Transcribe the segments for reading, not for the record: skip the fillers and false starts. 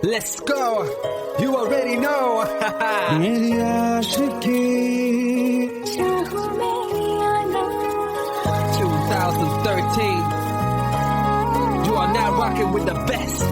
Let's go. You already know. मेरी आशिकी 2013. You are now rocking with the best.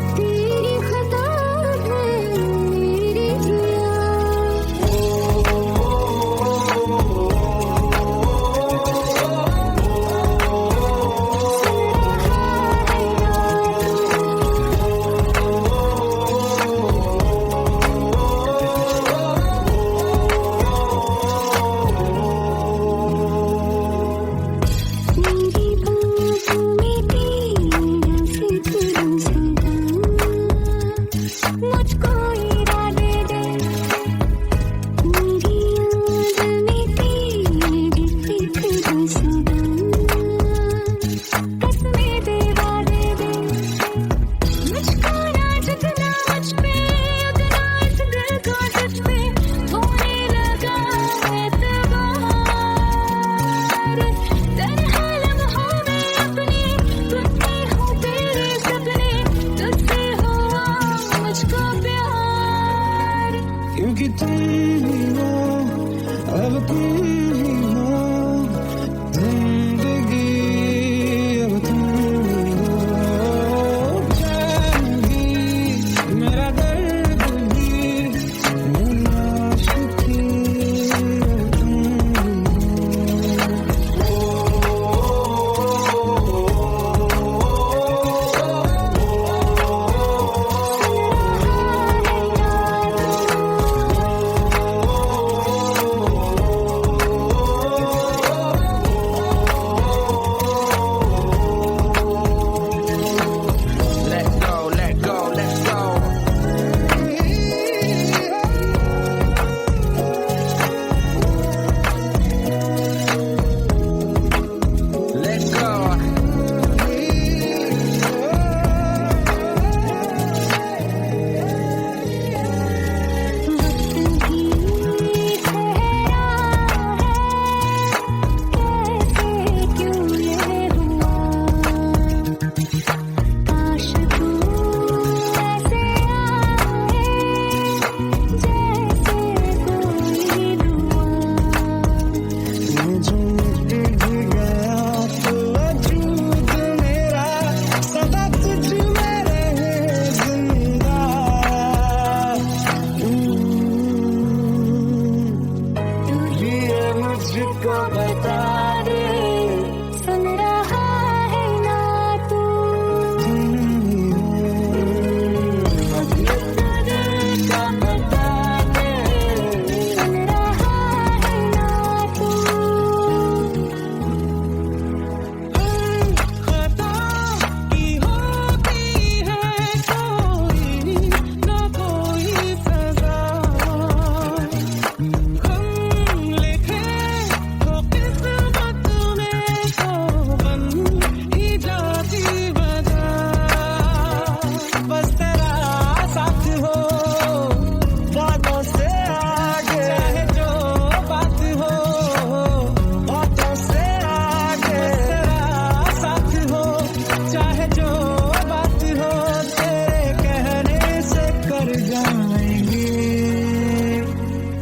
क्योंकि तुम ही हो, अब तुम ही हो, जिंदगी अब तुम ही हो, चैन भी, मेरा दर्द भी, मेरी आशिकी अब तुम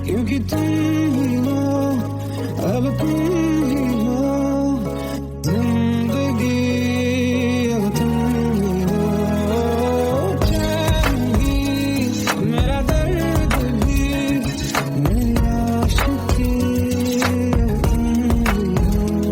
क्योंकि तुम ही हो, अब तुम ही हो, जिंदगी अब तुम ही हो, चैन भी, मेरा दर्द भी, मेरी आशिकी अब तुम ही हो।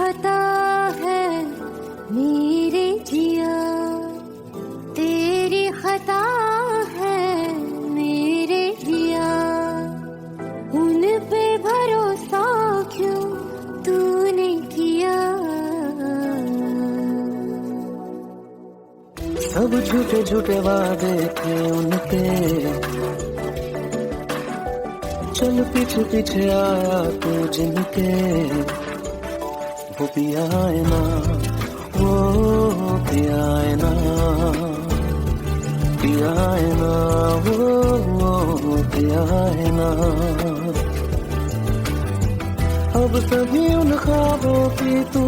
खता है मेरे जिया, तेरी खता है मेरे जिया, उन पे भरोसा क्यों तूने किया। सब झूठे झूठे वादे थे उनके, चल पीछे पीछे आया तू जिनके, वो पिया है ना, वो पिया है ना, पिया है ना, वो पिया है ना। अब सभी उन ख्वाबों की तू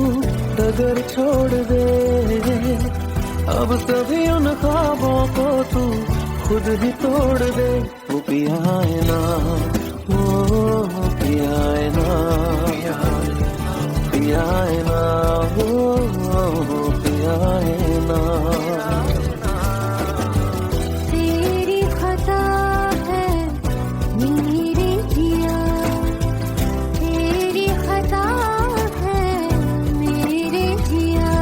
डगर छोड़ दे, अब सभी उन ख्वाबों को तू खुद ही तोड़ दे। वो पिया है ना, वो पिया है ना, पिया है ना, वो पिया है ना। तेरी खता है मेरे जिया, तेरी खता है मेरे जिया।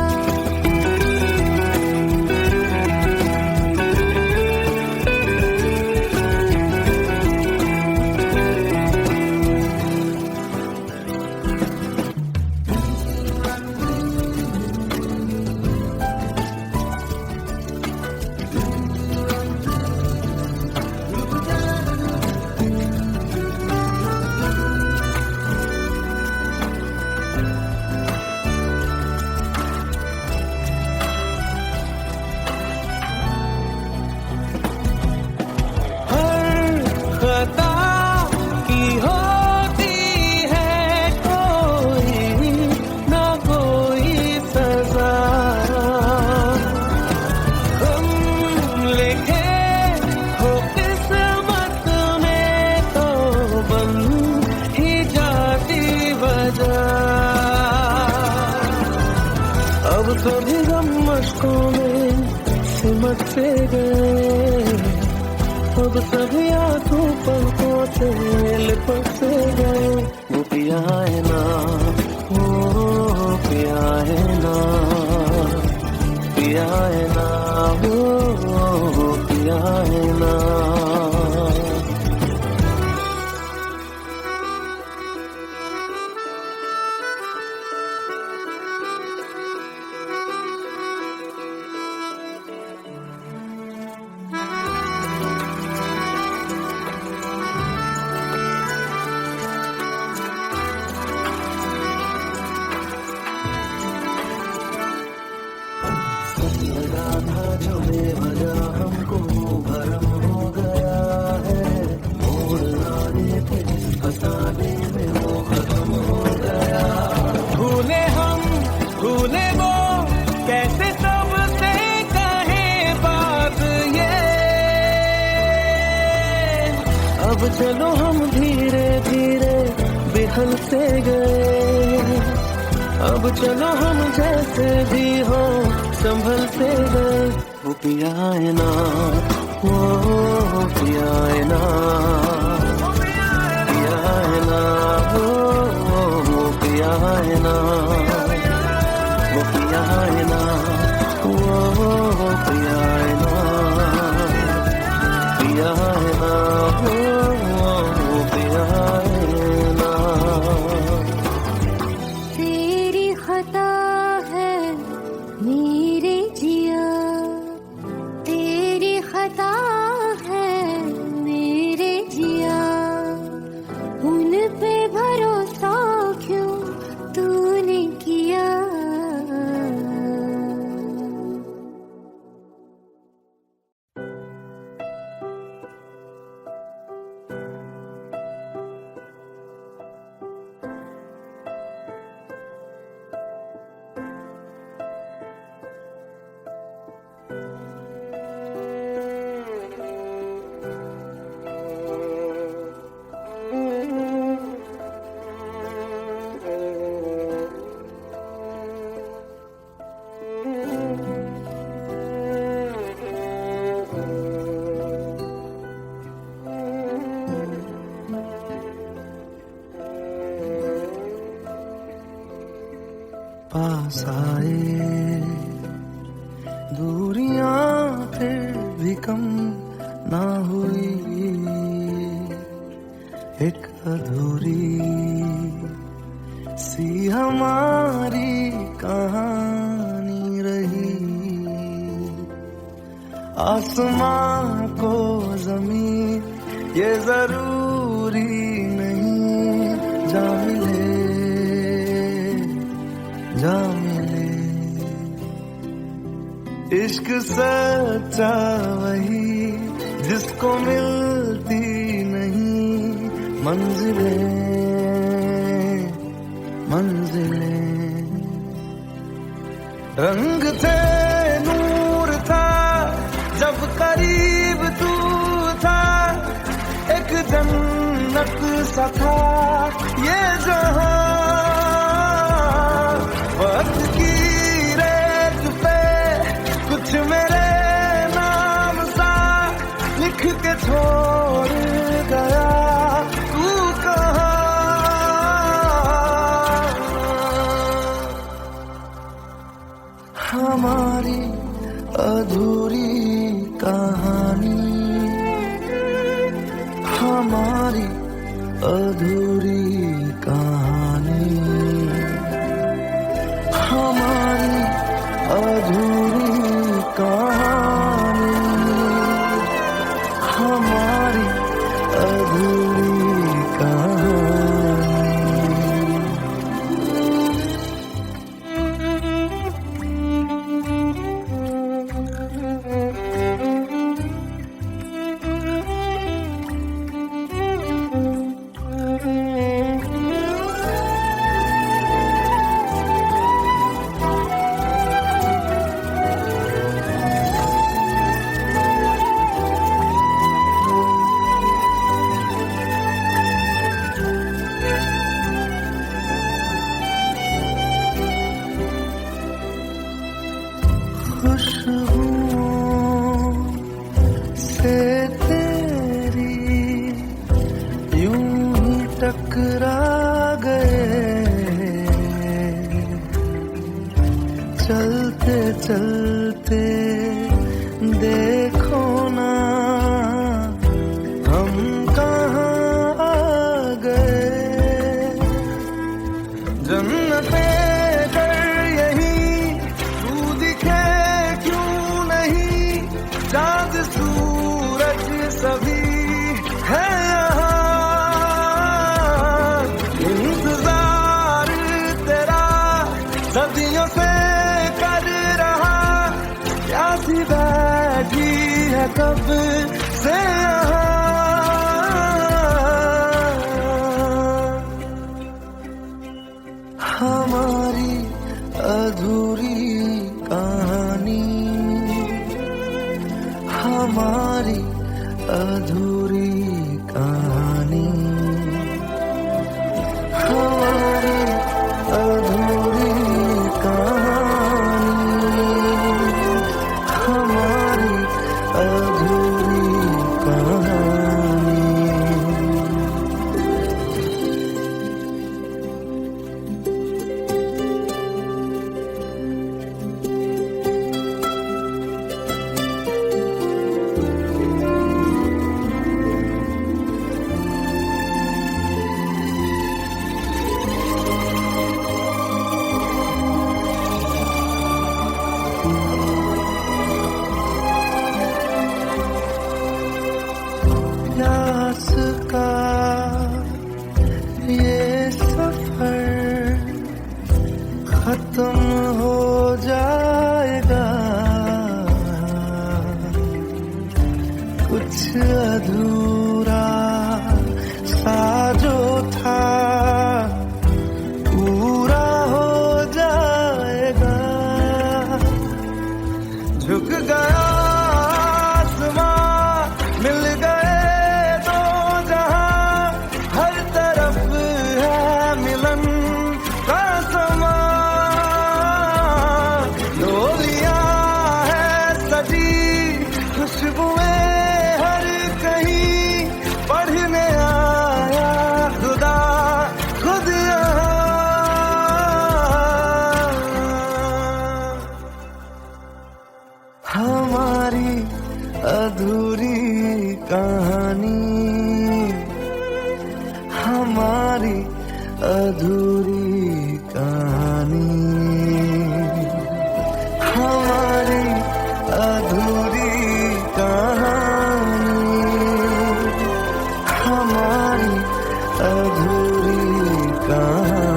खता की होती है कोई ना कोई सजा, हम लिखे हो किस्मत में तो बन ही जाती वजह। अब सभी गम मशकों में सिमट से गए, अब सभी आंसू पलकों से लिपट से गए। वो पिया है ना, वो पिया है ना, पिया है ना, वो पिया है ना। लगा था जो बेवजह हमको भरम हो गया है, मोड़ लाने थे फसाने में वो खत्म हो गया। भूले हम भूले वो कैसे सबसे कहे बात ये, अब चलो हम धीरे धीरे बिहल से गए, अब चलो हम जैसे भी हो संभल से गए। वो पिया है ना, वो पिया है ना, पिया है ना, वो पिया है ना, वो पिया है ना, वो पिया है ना, पिया है ना, वो पिया है ना। तेरी खता है मेरे जिया, तेरी खता है मेरे पास आए, दूरियां फिर भी कम ना हुई, एक अधूरी सी हमारी कहानी रही। आसमां को जमीन ये जरूरी नहीं, जा मिले जा मिले। इश्क सच्चा वही जिसको मिलती नहीं मंजिलें मंजिलें। रंग थे नूर था जब करीब तू था, एक जन्नत सा था ये जहां। वक्त की रेत पे कुछ मेरे नाम सा लिख के छोड़ गया, तू कहाँ? हमारी अधूरी कहानी, हमारी अधूरी कहानी, हमारी अधूरी कहानी, हमारी अधूरी कहानी। खुशबुओं से तेरी यूं ही टकरा गए, चलते चलते देखो ना हम कहाँ आ गए। जन्नते चाँद सूरज सभी है यहाँ, इंतजार तेरा सदियों से कर रहा, प्यासी बैठी है कब से यहाँ। हमारी अधूरी कहानी, हमारी अधूरी कहानी, हमारी अधूरी कहानी, हमारी अधूरी अधूरी कहानी, हमारी अधूरी कहानी, हमारी अधूरी कहानी।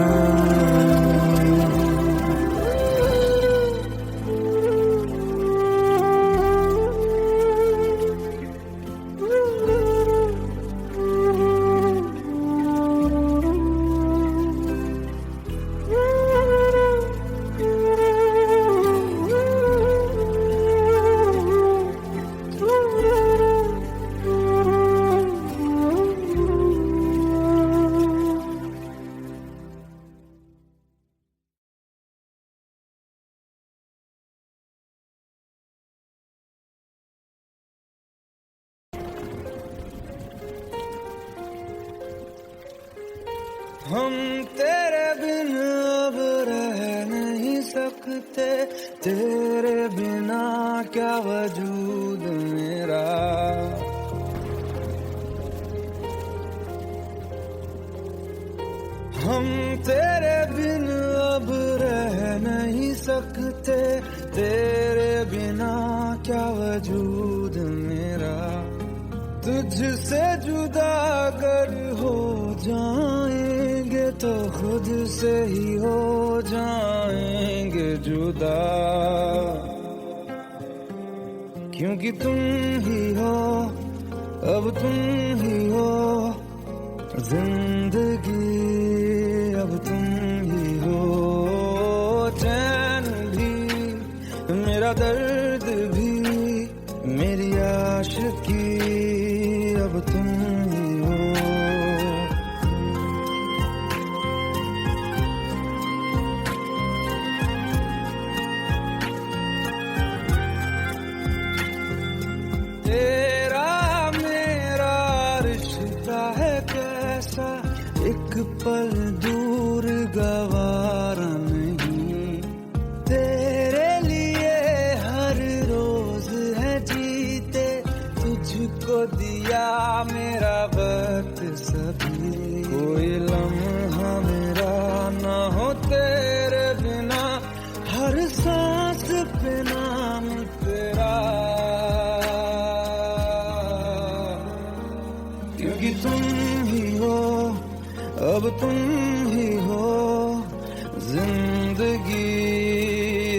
हम तेरे बिन अब रह नहीं सकते, तेरे बिना क्या वजूद मेरा। हम तेरे बिन अब रह नहीं सकते, तेरे बिना क्या वजूद मेरा। तुझसे जुदा अगर हो जाएंगे तो खुद से ही हो जाएंगे जुदा, क्योंकि तुम ही हो, अब तुम ही हो जिंदगी, अब तुम ही हो चैन भी, मेरा दर्द भी, मेरी आशिकी, अब तुम ही हो। तेरा मेरा रिश्ता है कैसा, एक पल दूर गवारा नहीं। तेरे लिए हर रोज है जीते, तुझको दिया मेरा वक्त सभी। कोई लम्हा मेरा ना हो तेरे बिना, हर सांस पे नाम तेरा, क्योंकि तुम ही हो, अब तुम ही हो जिंदगी,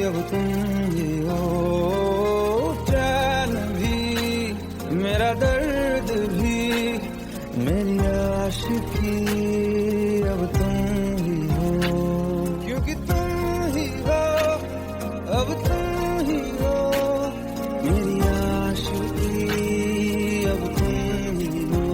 अब तुम ही हो चैन भी, मेरा दर्द भी, मेरी आशिकी, अब तुम ही हो, क्योंकि तुम ही हो, अब तुम ही हो मेरी आशिकी, अब तुम ही हो।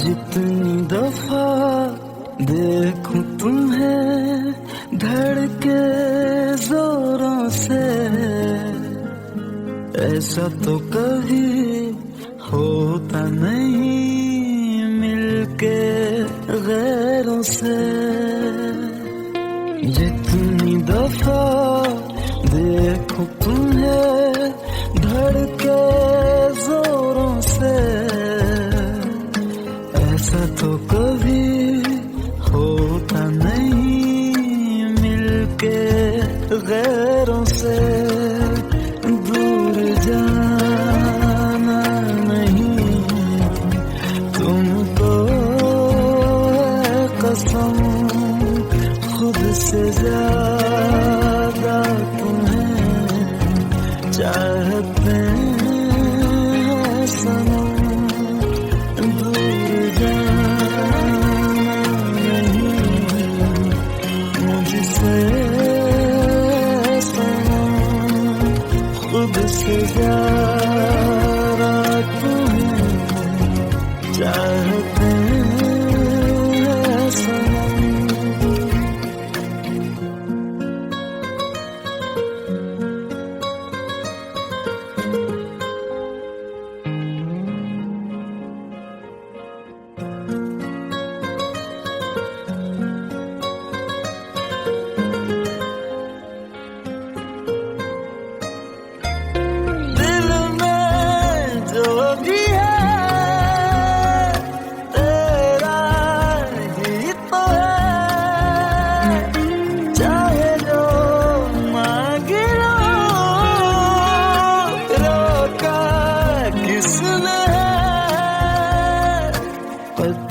जितनी दफा देखूं तुम्हें धड़के जोरों से, ऐसा तो कभी होता नहीं मिलके गैरों से। जितनी दफा देखूं तुम्हें धड़के जोरों से, ऐसा तो कभी होता नहीं मिलके गैरों से। दूर जाना नहीं तुमको है कसम, खुद से ज्यादा तुम्हें चाहते हैं सनम। खुद से ज्यादा तुम्हें चाहते हैं सनम।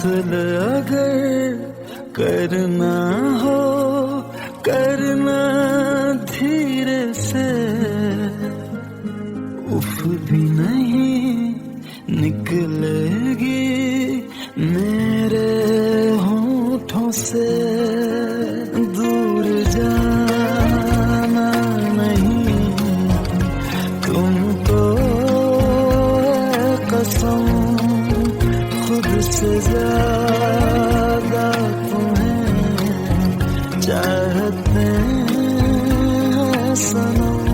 कत्ल अगर करना हो करना धीरे से, उफ भी नहीं निकलेगी मेरे होठों से। दूर जाना नहीं तुमको कसम, खुद से ज्यादा तुम्हें चाहते हैं सनम।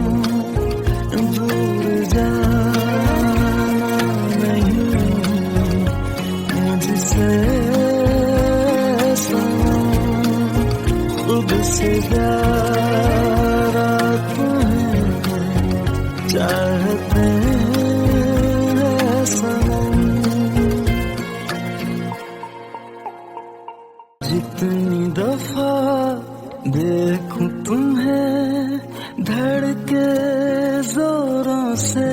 दूर जाना नहीं मुझसे सनम, खुद से ज्यादा तुम्हें चाहते हैं सनम। जितनी दफा देखूं तुम्हें धड़के जोरों से,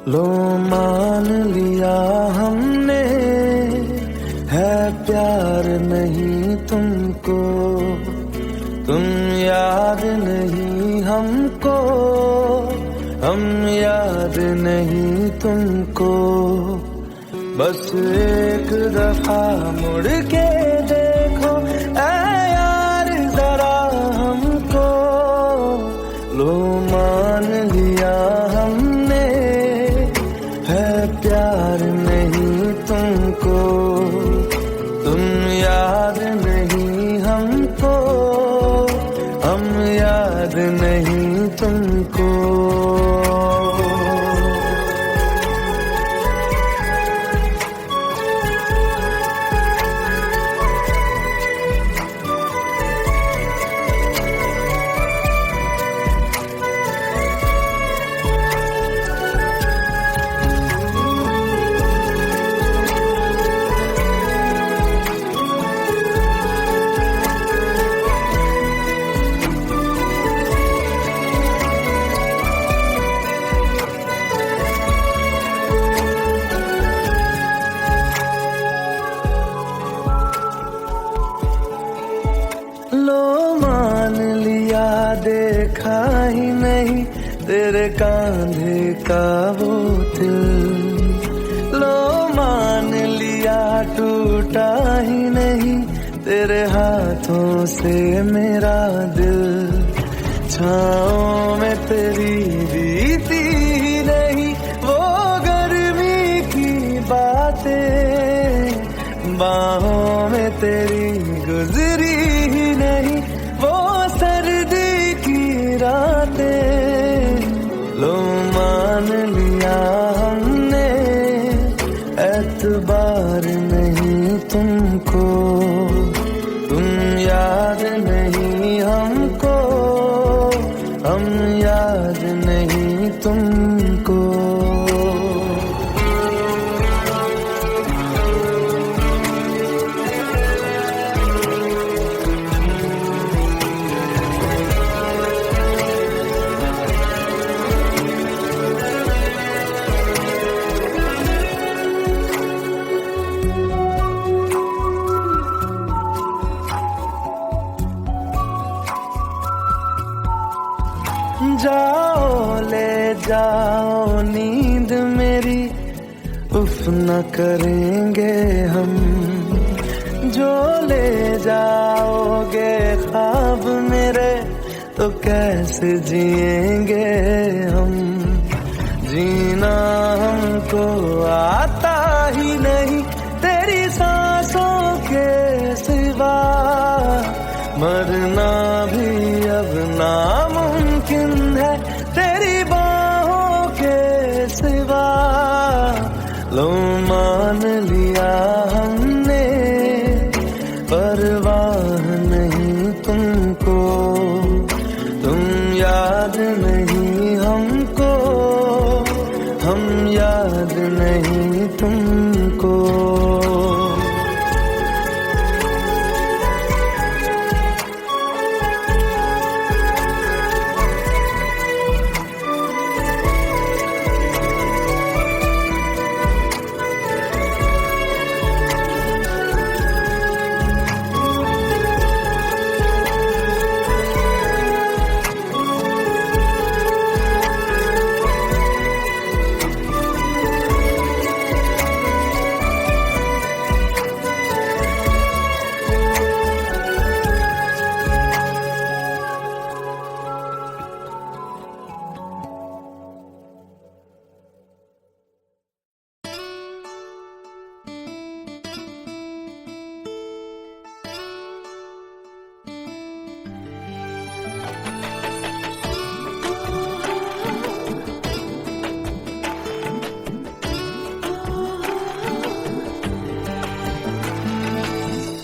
लो मान लिया हमने है प्यार नहीं तुमको, तुम याद नहीं हमको, हम याद नहीं तुमको। बस एक दफा मुड़ के देखो ऐ यार जरा हमको। लो मान लिया हमने है प्यार नहीं तुमको, तुम याद नहीं हमको, हम याद नहीं तुमको। लो मान लिया देखा ही नहीं तेरे कांधे का वो दिल, लो मान लिया टूटा ही नहीं तेरे हाथों से मेरा दिल। छाँव में तेरी बीती ही नहीं वो गर्मी की बातें, बाहों में तेरी गुजरी ही नहीं वो सर्दी की रातें। लो मान लिया हमने एतबार नहीं तुमको, तुम याद नहीं हमको, हम याद नहीं तुमको। जाओ ले जाओ नींद मेरी, उफ न करेंगे हम। जो ले जाओगे ख्वाब मेरे तो कैसे जिएंगे हम। जीना हमको आता ही नहीं तेरी सांसों मरना भी अब नामुमकिन है तेरी बाहों के सिवा। लो मान लिया हमने परवाह नहीं तुमको, तुम याद नहीं हमको, हम याद नहीं तुमको।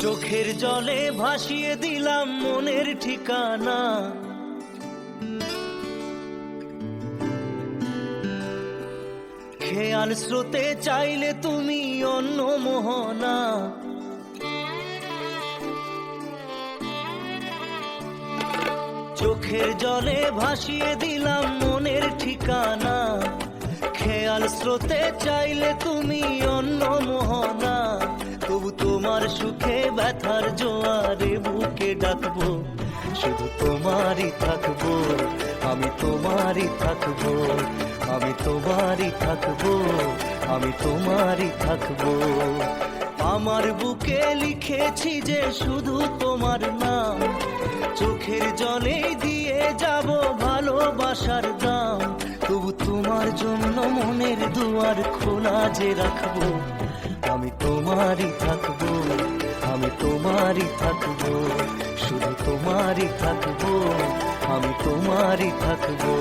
চোখের জলে ভাসিয়ে দিলাম মনের ঠিকানা, খেয়াল স্রোতে চাইলে তুমি অন্য মোহনা। চোখের জলে ভাসিয়ে দিলাম মনের ঠিকানা, খেয়াল স্রোতে চাইলে তুমি অন্য মোহনা। তবু তোমার সুখে ব্যথার জোয়ারে বুকে ডাকবো, শুধু তোমারই থাকবো, আমি তোমারই থাকবো, আমি তোমারই থাকবো, আমি তোমারই থাকবো। আমার বুকে লিখেছি যে শুধু তোমার নাম, চোখের জলে দিয়ে যাব ভালোবাসার দাম। তবু তোমার জন্য মনের দুয়ার খোলা যে রাখবো, আমি তোমারই থাকবো, আমি তোমারই থাকবো, শুধু তোমারই থাকবো, আমি তোমারই থাকবো।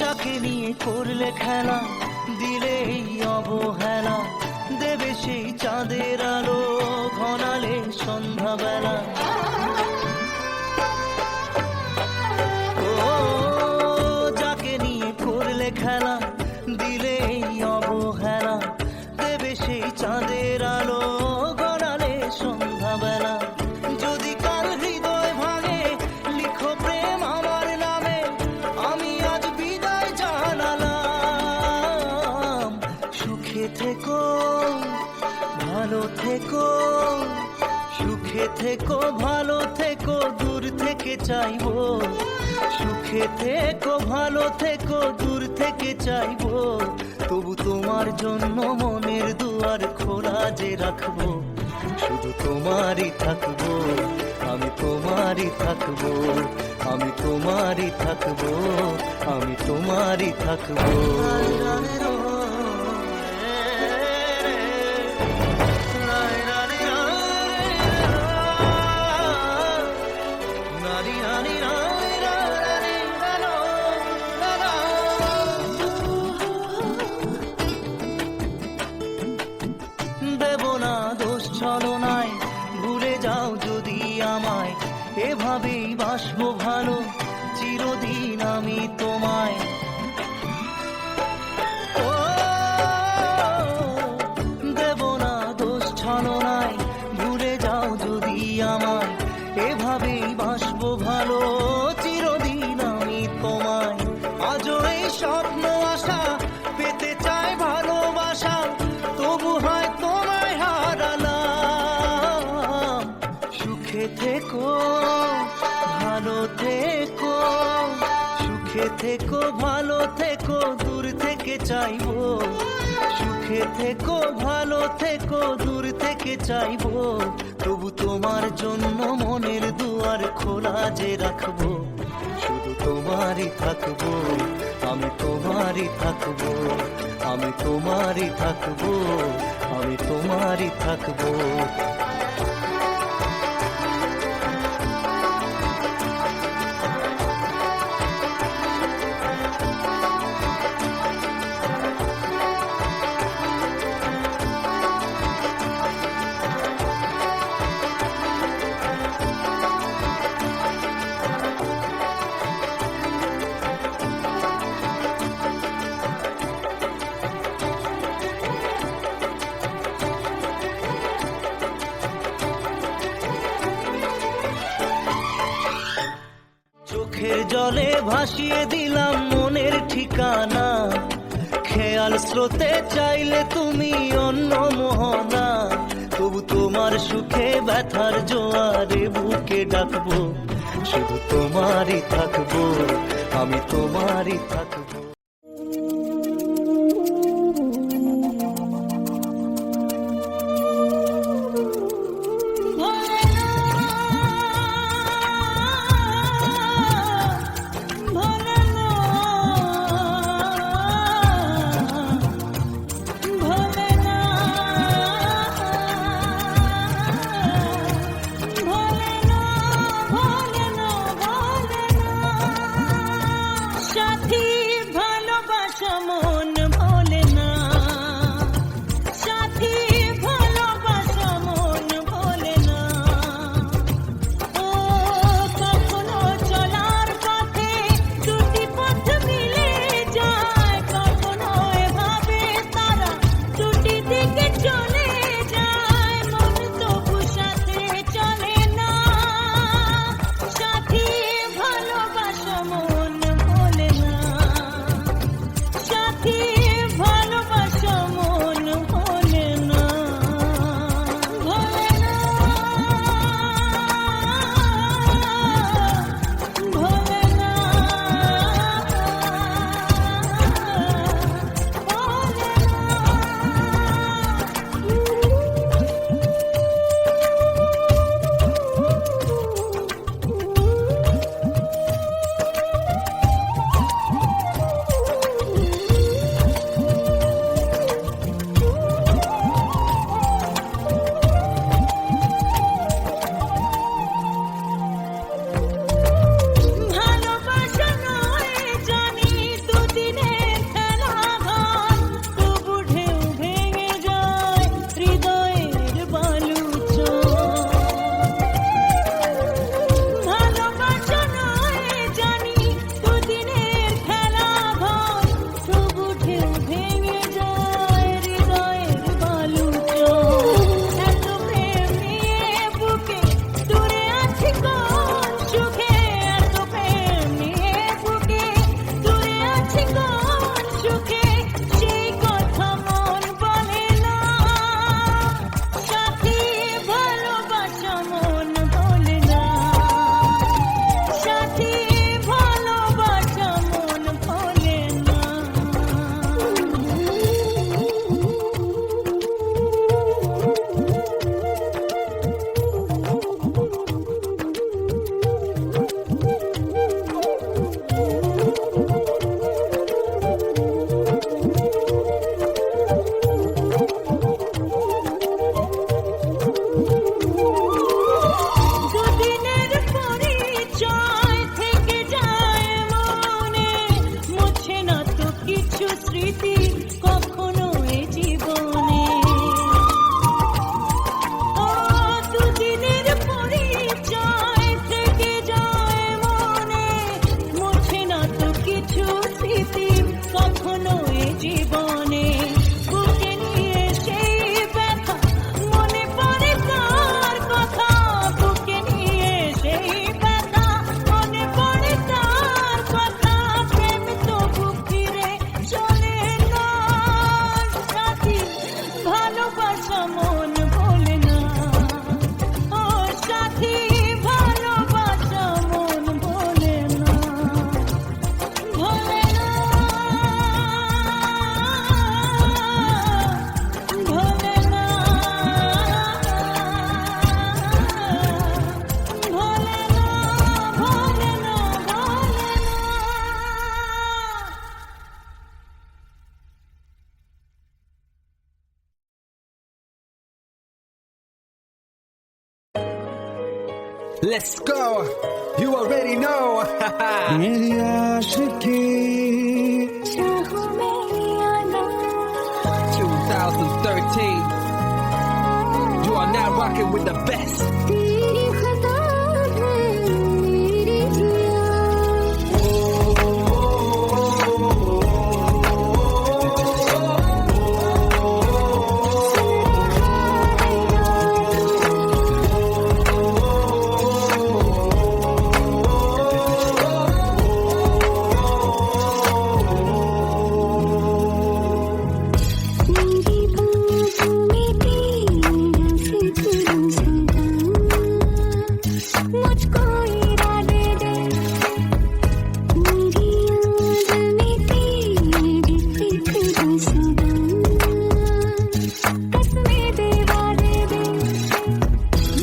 যাকে নিয়ে করলে খেলা, দিলে এই অবহেলা, দেবে সেই চাঁদের আলো ঘনালে সন্ধ্যাবেলা। ও যাকে নিয়ে করলে খেলা, দিলে এই অবহেলা, দেবে সেই চাঁদের আলো ঘনালে সন্ধ্যাবেলা। যদি কাল হৃদয় ভাঙে লিখো প্রেম আমার নামে, আমি আজ বিদায় জানালাম। সুখে থেকো ভালো থেকো, সুখে থেকো ভালো থেকো, দূর থেকে চাইবো। সুখে থেকো ভালো থেকো, দূর থেকে চাইবো। তবু তোমার জন্য মনের দুয়ার খোলা যে রাখবো, শুধু তোমারই থাকবো, আমি তোমারই থাকবো, আমি তোমারই থাকবো, আমি তোমারই থাকবো। দেব না দোষ ছলনায়, ভুলে যাও যদি আমায়, এভাবেই বাসবো ভালো চিরদিন আমি তোমায়। ও দেব না দোষ ছলনায়, ভুলে যাও যদি আমায়, এভাবেই বাসবো ভালো চিরদিন আমি তোমায়। আজও এই স্বপ্ন আশা পেতে চাই ভালোবাসা, তবু হয় তোমায় হারালাম। সুখে থেকো সুখে থেকো ভালো থেকো দূর থেকে চাইবো, সুখে থেকো ভালো থেকো দূর থেকে চাইবো, তবু তোমার জন্য মনের দুয়ার খোলা যে রাখবো, শুধু তোমারই থাকবো, আমি তোমারই থাকবো, আমি তোমারই থাকবো, আমি তোমারই থাকবো। চোখের জলে ভাসিয়ে দিলাম মনের ঠিকানা, খেয়াল স্রোতে চাইলে তুমি অন্য মোহনা, তবু তোমার সুখে ব্যথার জোয়ারে বুকে ডাকবো, শুধু তোমারই থাকবো, আমি তোমারই থাকবো। সাথী Let's go. You already know. मेरी आशिकी चाहूं मैं आना 2013. You are now rocking with the best. तेरी खता है मेरी जिया मेरी बातों में तेरा फिक्र सदा मुझको इरादे दे मेरी याद में तेरी फिक्र सदा कसमें दे वादे दे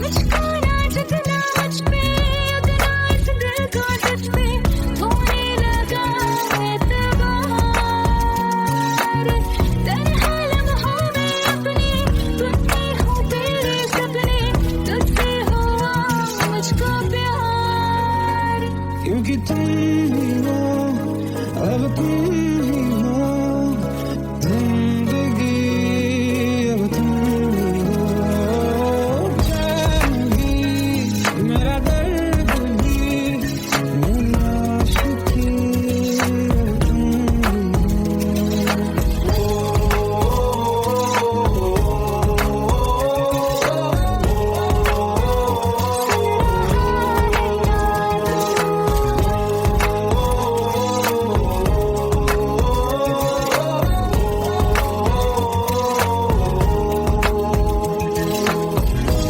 मुझको ना जितना मुझ पे उतना इस दिल को तुझ पे होने लगा एतबार तन्हा लम्हों में अपने टूटते हो तेरे सपने तुझसे हुआ मुझको प्यार क्योंकि तुम ही हो अब तुम ही हो जिंदगी अब तुम ही हो चैन भी मेरा दर्द भी मेरी आशिकी अब तुम ही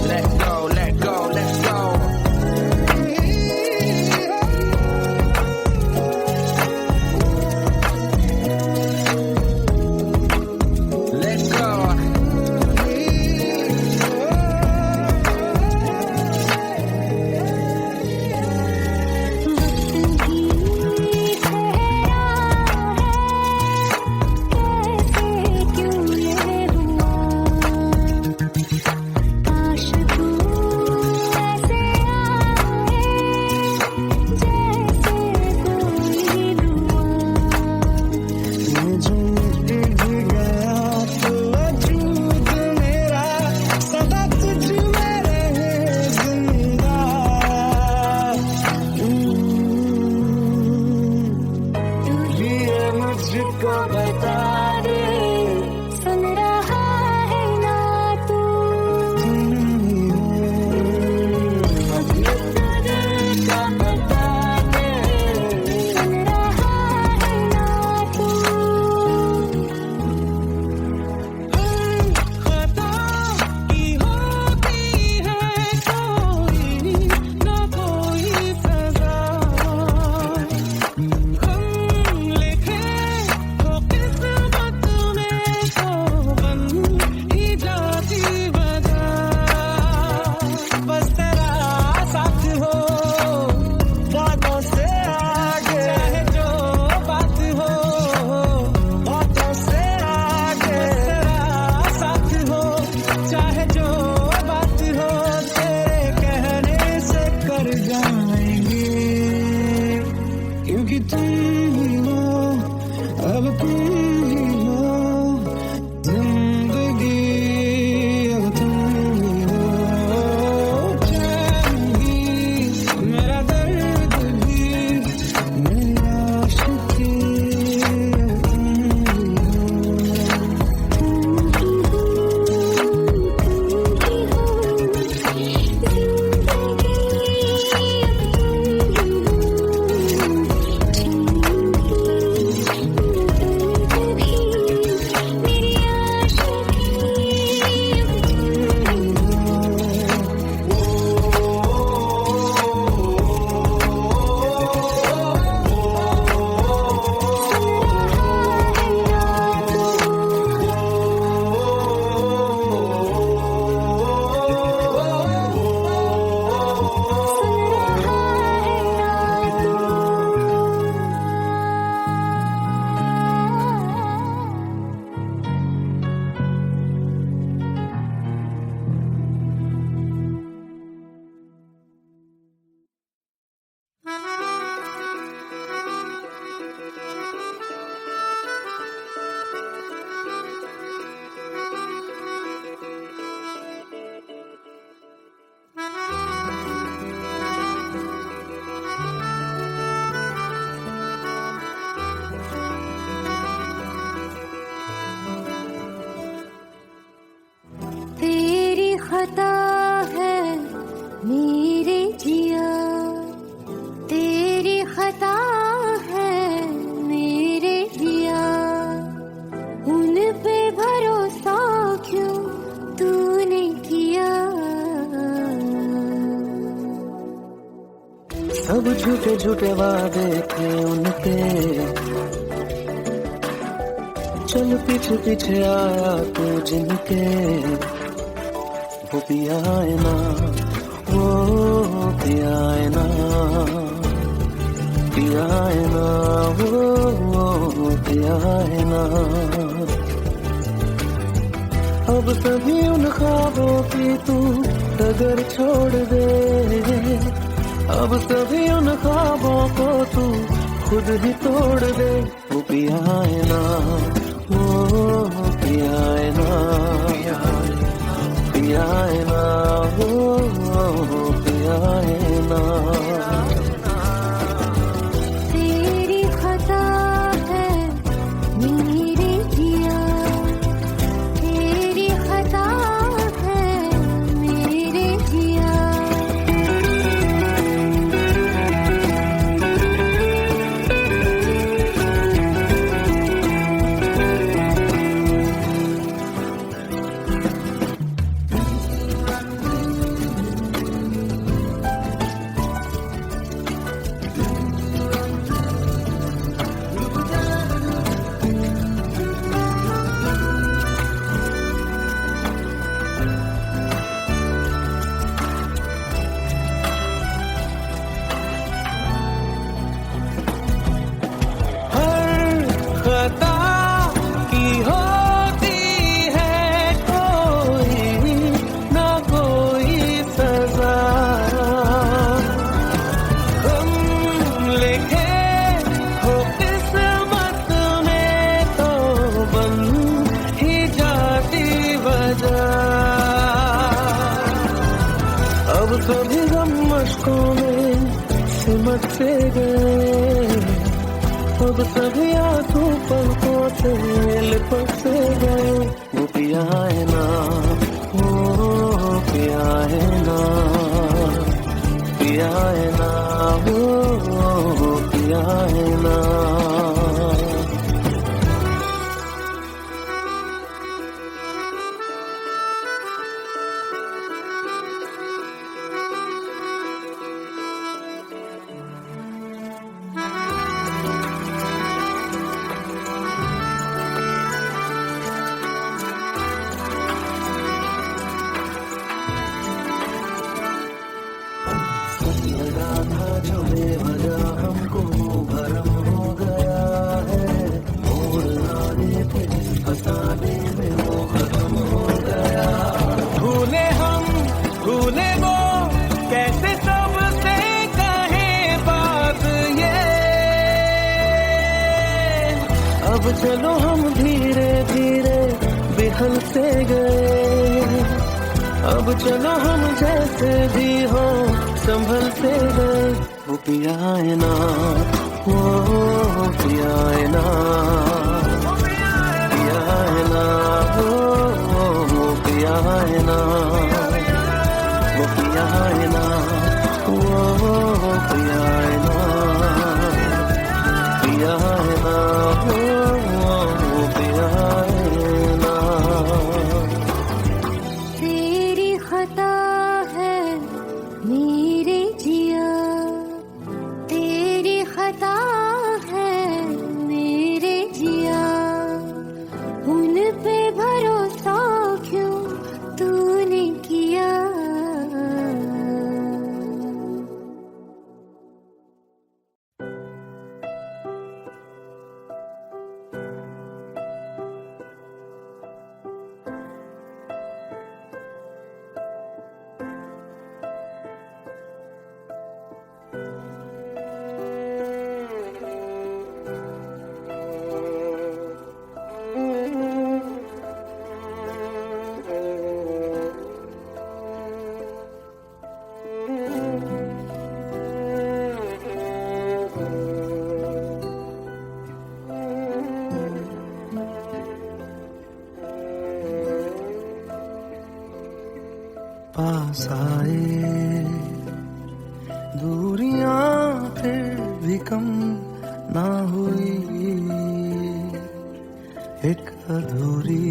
Let go, let go, let's go. Let's go. वक्त भी ठहरा है कैसे क्यों ये हुआ काश तू ऐसे आए जैसे कोई दुआ मैं जो मिट गया तो वजूद मेरा सदा तुझ में रहे जिंदा तू ही है मुझको बता दे सुन रहा है ना तू अपने दिल का बता दे सुन रहा है ना तू खता की होती है कोई ना कोई सजा हम लिखे तो किस्मत में तो बन ही जाती वजह बस तेरा साथ हो बातों से आगे चाहे जो बात हो बातों से आगे तेरा साथ हो चाहे जो बात हो तेरे कहने से कर जाएंगे क्योंकि तुम ही हो अब तुम ही हो जिंदगी अब तुम ही हो चैन भी मेरा दर्द भी मेरी आशिकी अब तुम ही हो जिंदगी अब तुम ही हो खता है मेरे जिया, तेरी खता है मेरे जिया, उन पे भरोसा क्यों तूने किया। सब झूठे झूठे वादे थे उनके, चल पीछे पीछे आया तू जिनके, वो पिया है ना, वो पिया है ना, पिया है ना, वो पिया है ना। अब सभी उन ख्वाबों की तू अगर छोड़ दे, अब सभी उन ख्वाबों को तू खुद ही तोड़ दे। वो पिया है ना, वो पिया है ना, पिया है ना, वो पिया है ना। तेरी खता है मेरे जिया, तेरी खता है मेरे जिया। खता की होती है कोई ना कोई सजा, हम लिखे हो किस्मत में तो बन ही जाती वजह। अब सभी गम मशकों में सिमट से गए, अब सभी आंसू पलकों से लिपट से गए। वो पिया है ना, वो पिया है ना, पिया है ना, वो पिया है ना। लगा था जो बेवजह हमको भरम हो गया है, मोड़ आने पे जिस फसाने में वो खत्म हो गया। भूले हम भूले वो कैसे सबसे कहे बात ये, अब चलो हम धीरे धीरे बिहल से गए, अब चलो हम जैसे भी हो संभल से गए। वो पिया है ना, वो पिया है ना, पिया है ना, वो पिया है ना, वो पिया है ना, वो पिया है ना, पिया है ना, वो पिया है ना। तेरी खता है मेरे जिया, तेरी खता है पास आए, दूरियां फिर भी कम ना हुई, एक अधूरी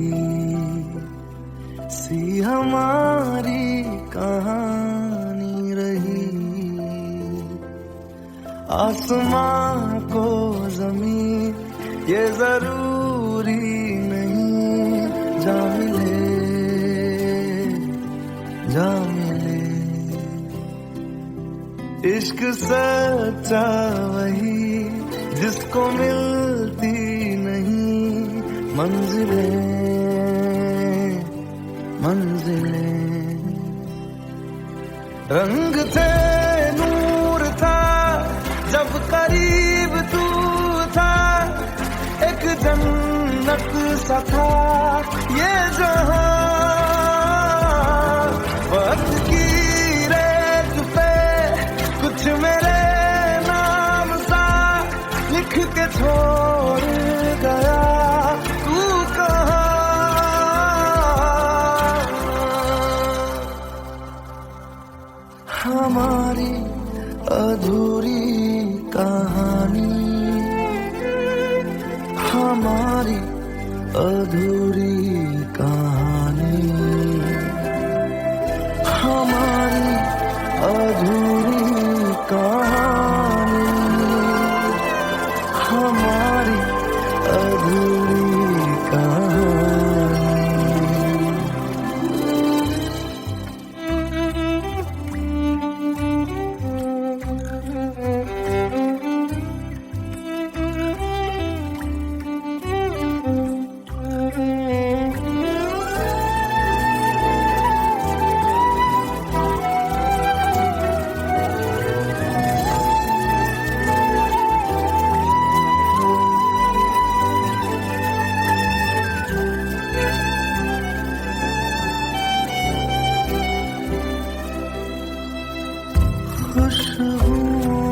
सी हमारी कहानी रही। आसमां को जमीन ये जरूरी नहीं, जा मिले जा मिले। इश्क सच्चा वही जिसको मिलती नहीं मंजिलें मंजिलें। रंग थे नूर था जब करीब तू था, एक जन्नत सा था ये जहां। वक्त की रेत पे कुछ मेरे नाम सा लिख के छोड़ गया तू कहाँ। हमारी अधूरी कहानी, हमारी अधूरी कहानी, हमारी अधूरी कहानी, हमारी अधूरी कहानी। खुशबुओं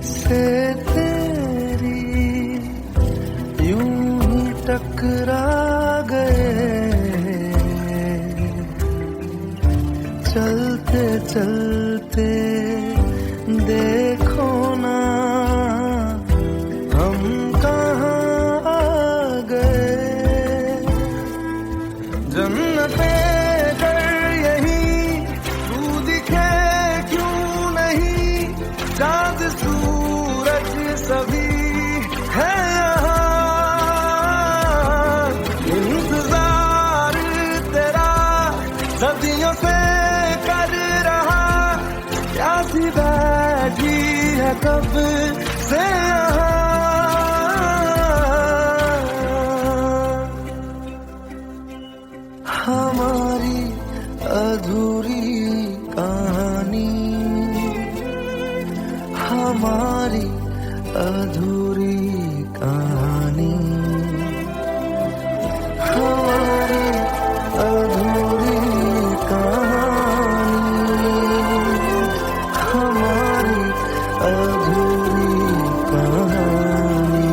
से तेरी यूं ही टकरा गए, चलते चलते देखो ना हम कहाँ आ गए। जन्नते चाँद सूरज सभी है यहाँ, इंतजार तेरा सदियों से कर रहा, प्यासी बैठी है कब से यहाँ। हमारी अधूरी कहानी, हमारी अधूरी कहानी, हमारी अधूरी कहानी, हमारी अधूरी कहानी।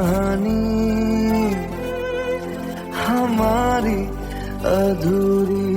कहानी हमारी अधूरी